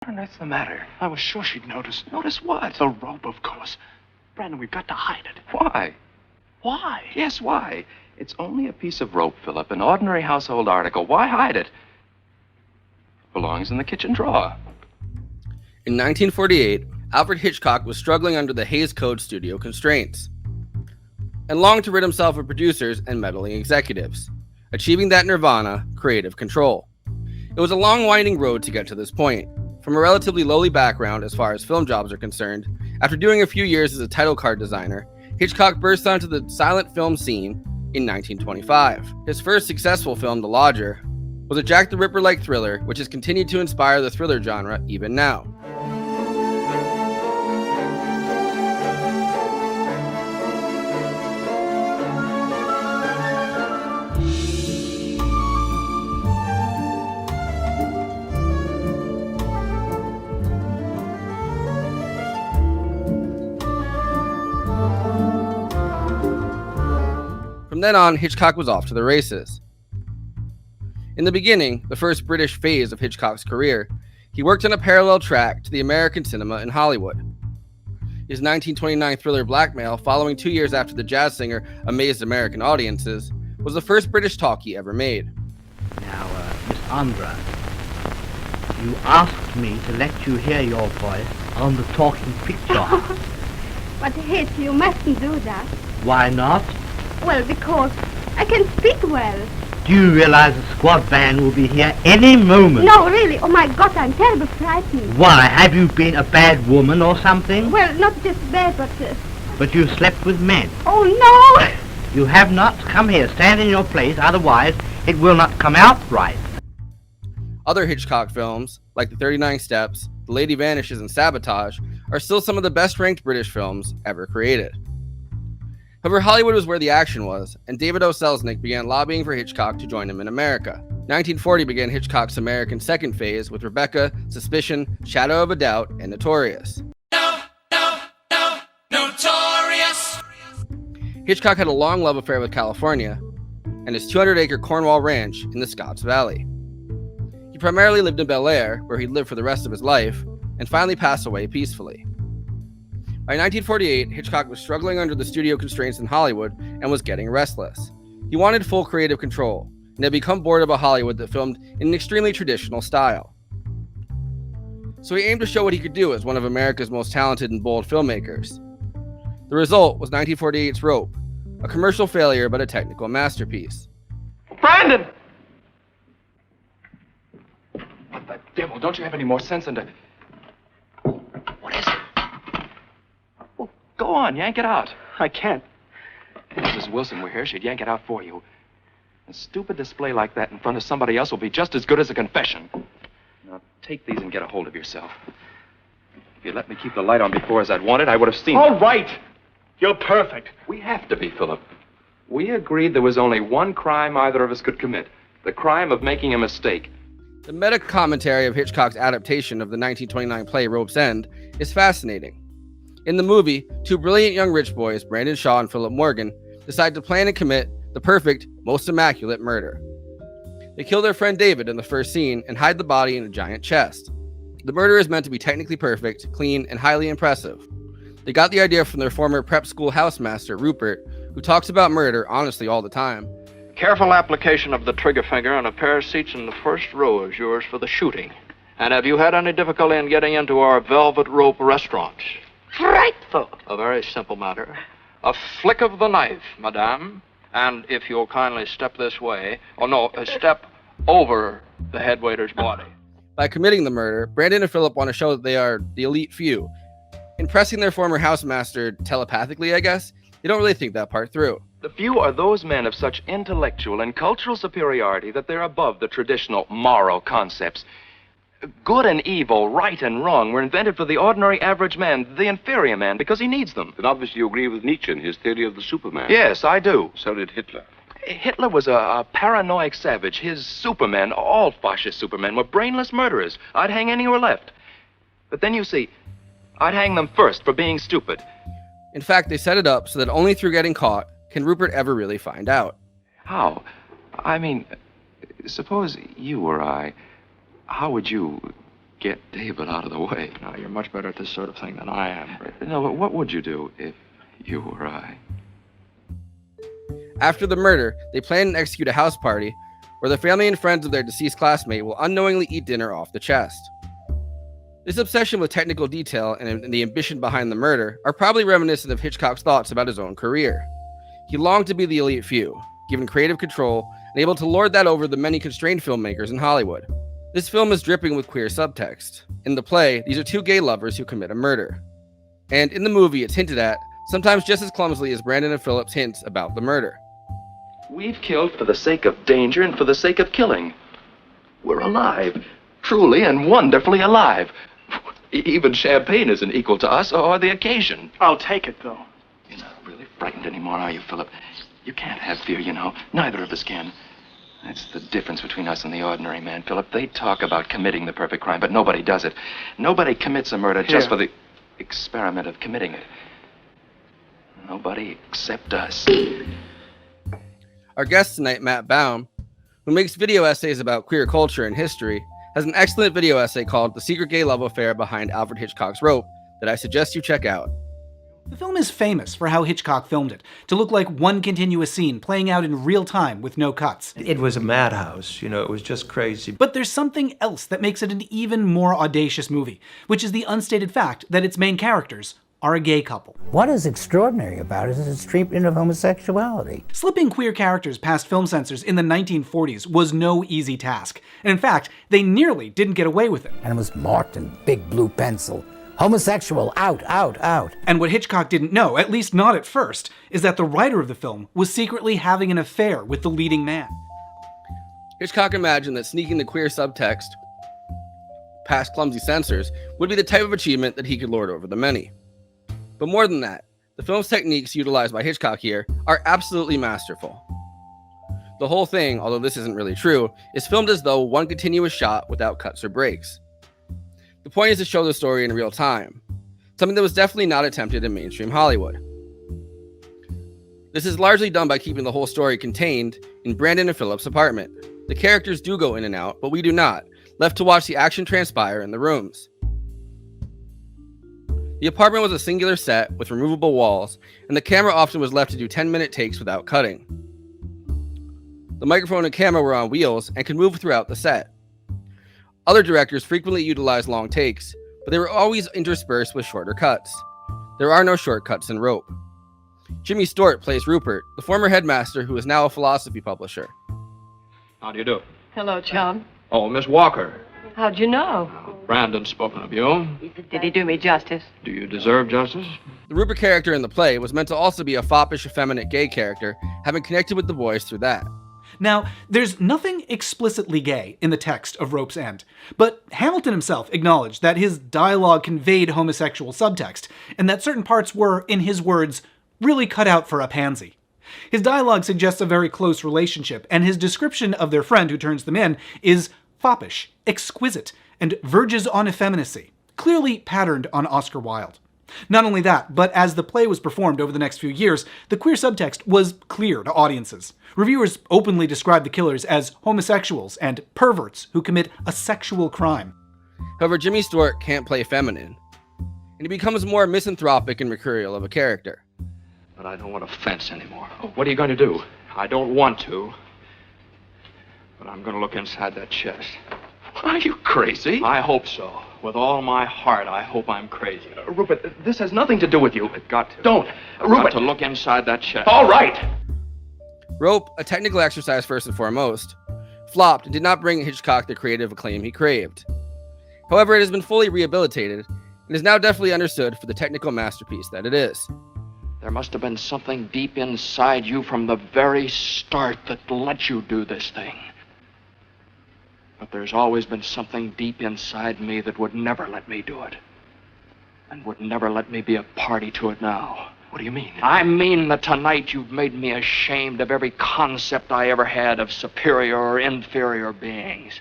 What on earth's the matter? I was sure she'd notice. Notice what? The rope, of course. Brandon, we've got to hide it. Why? Why? Yes, why? It's only a piece of rope, Philip, an ordinary household article. Why hide it? Belongs in the kitchen drawer. In 1948, Alfred Hitchcock was struggling under the Hays Code studio constraints and longed to rid himself of producers and meddling executives, achieving that nirvana, creative control. It was a long, winding road to get to this point. From a relatively lowly background as far as film jobs are concerned, after doing a few years as a title card designer, Hitchcock burst onto the silent film scene in 1925. His first successful film, The Lodger, was a Jack the Ripper-like thriller, which has continued to inspire the thriller genre even now. From then on, Hitchcock was off to the races. In the beginning, the first British phase of Hitchcock's career, he worked on a parallel track to the American cinema in Hollywood. His 1929 thriller Blackmail, following 2 years after the jazz singer amazed American audiences, was the first British talk he ever made. Now, Miss Andra, you asked me to let you hear your voice on the talking picture. But Hitch, you mustn't do that. Why not? Well, because I can speak well. Do you realize the squad van will be here any moment? No, really. Oh, my God, I'm terribly frightened. Why? Have you been a bad woman or something? Well, not just bad, but... But you slept with men. Oh, no! You have not. Come here. Stand in your place. Otherwise, it will not come out right. Other Hitchcock films, like The 39 Steps, The Lady Vanishes, and Sabotage, are still some of the best-ranked British films ever created. However, Hollywood was where the action was, and David O. Selznick began lobbying for Hitchcock to join him in America. 1940 began Hitchcock's American second phase with Rebecca, Suspicion, Shadow of a Doubt, and Notorious. Notorious! Hitchcock had a long love affair with California and his 200-acre Cornwall ranch in the Scotts Valley. He primarily lived in Bel Air, where he'd lived for the rest of his life, and finally passed away peacefully. By 1948, Hitchcock was struggling under the studio constraints in Hollywood and was getting restless. He wanted full creative control, and had become bored of a Hollywood that filmed in an extremely traditional style. So he aimed to show what he could do as one of America's most talented and bold filmmakers. The result was 1948's Rope, a commercial failure but a technical masterpiece. Brandon! What the devil? Don't you have any more sense than to... What is it? Well, go on, yank it out. I can't. If Mrs. Wilson were here, she'd yank it out for you. A stupid display like that in front of somebody else will be just as good as a confession. Now, take these and get a hold of yourself. If you'd let me keep the light on before as I'd wanted, I would have seen... All right. You're perfect. We have to be, Philip. We agreed there was only one crime either of us could commit. The crime of making a mistake. The meta-commentary of Hitchcock's adaptation of the 1929 play Rope's End is fascinating. In the movie, two brilliant young rich boys, Brandon Shaw and Philip Morgan, decide to plan and commit the perfect, most immaculate murder. They kill their friend David in the first scene and hide the body in a giant chest. The murder is meant to be technically perfect, clean, and highly impressive. They got the idea from their former prep school housemaster, Rupert, who talks about murder honestly all the time. Careful application of the trigger finger and a pair of seats in the first row is yours for the shooting. And have you had any difficulty in getting into our Velvet Rope restaurant? Frightful. A very simple matter. A flick of the knife, madame. And if you'll kindly step this way, step over the head waiter's body. By committing the murder, Brandon and Philip want to show that they are the elite few. Impressing their former housemaster telepathically, I guess, they don't really think that part through. The few are those men of such intellectual and cultural superiority that they're above the traditional moral concepts. Good and evil, right and wrong, were invented for the ordinary average man, the inferior man, because he needs them. Then obviously you agree with Nietzsche and his theory of the Superman. Yes, I do. So did Hitler. Hitler was a paranoid savage. His supermen, all fascist supermen, were brainless murderers. I'd hang any who were left. But then you see, I'd hang them first for being stupid. In fact, they set it up so that only through getting caught can Rupert ever really find out. How? I mean, suppose you or I, how would you get David out of the way. Now, you're much better at this sort of thing than I am. No, but what would you do if you were I? After the murder, they plan and execute a house party where the family and friends of their deceased classmate will unknowingly eat dinner off the chest. This obsession with technical detail and the ambition behind the murder are probably reminiscent of Hitchcock's thoughts about his own career. He longed to be the elite few, given creative control and able to lord that over the many constrained filmmakers in Hollywood. This film is dripping with queer subtext. In the play, these are two gay lovers who commit a murder. And in the movie, it's hinted at, sometimes just as clumsily as Brandon and Phillips' hints about the murder. We've killed for the sake of danger and for the sake of killing. We're alive, truly and wonderfully alive. Even champagne isn't equal to us or the occasion. I'll take it, though. You're not really frightened anymore, are you, Philip? You can't have fear, you know. Neither of us can. That's the difference between us and the ordinary man, Philip. They talk about committing the perfect crime, but nobody does it. Nobody commits a murder just for the experiment of committing it. Nobody except us. Our guest tonight, Matt Baum, who makes video essays about queer culture and history, has an excellent video essay called The Secret Gay Love Affair Behind Alfred Hitchcock's Rope that I suggest you check out. The film is famous for how Hitchcock filmed it, to look like one continuous scene playing out in real time with no cuts. It was a madhouse, it was just crazy. But there's something else that makes it an even more audacious movie, which is the unstated fact that its main characters are a gay couple. What is extraordinary about it is its treatment of homosexuality. Slipping queer characters past film censors in the 1940s was no easy task. And in fact, they nearly didn't get away with it. And it was marked in big blue pencil. Homosexual, out, out, out. And what Hitchcock didn't know, at least not at first, is that the writer of the film was secretly having an affair with the leading man. Hitchcock imagined that sneaking the queer subtext past clumsy censors would be the type of achievement that he could lord over the many. But more than that, the film's techniques utilized by Hitchcock here are absolutely masterful. The whole thing, although this isn't really true, is filmed as though one continuous shot without cuts or breaks. The point is to show the story in real time, something that was definitely not attempted in mainstream Hollywood. This is largely done by keeping the whole story contained in Brandon and Philip's apartment. The characters do go in and out, but we do not, left to watch the action transpire in the rooms. The apartment was a singular set with removable walls, and the camera often was left to do 10-minute takes without cutting. The microphone and camera were on wheels and could move throughout the set. Other directors frequently utilized long takes, but they were always interspersed with shorter cuts. There are no shortcuts in Rope. Jimmy Stewart plays Rupert, the former headmaster who is now a philosophy publisher. How do you do? Hello, John. Oh, Miss Walker. How'd you know? Brandon's spoken of you. Did he do me justice? Do you deserve justice? The Rupert character in the play was meant to also be a foppish, effeminate gay character, having connected with the boys through that. Now, there's nothing explicitly gay in the text of Rope's End, but Hamilton himself acknowledged that his dialogue conveyed homosexual subtext, and that certain parts were, in his words, really cut out for a pansy. His dialogue suggests a very close relationship, and his description of their friend who turns them in is foppish, exquisite, and verges on effeminacy, clearly patterned on Oscar Wilde. Not only that, but as the play was performed over the next few years, the queer subtext was clear to audiences. Reviewers openly described the killers as homosexuals and perverts who commit a sexual crime. However, Jimmy Stewart can't play feminine, and he becomes more misanthropic and mercurial of a character. But I don't want to fence anymore. What are you going to do? I don't want to. But I'm going to look inside that chest. Are you crazy? I hope so. With all my heart, I hope I'm crazy. Rupert, this has nothing to do with you. I've got to. Don't. I've Rupert. got to look inside that chest. All right. Rope, a technical exercise first and foremost, flopped and did not bring Hitchcock the creative acclaim he craved. However, it has been fully rehabilitated and is now definitely understood for the technical masterpiece that it is. There must have been something deep inside you from the very start that let you do this thing. But there's always been something deep inside me that would never let me do it. And would never let me be a party to it now. What do you mean? I mean that tonight you've made me ashamed of every concept I ever had of superior or inferior beings.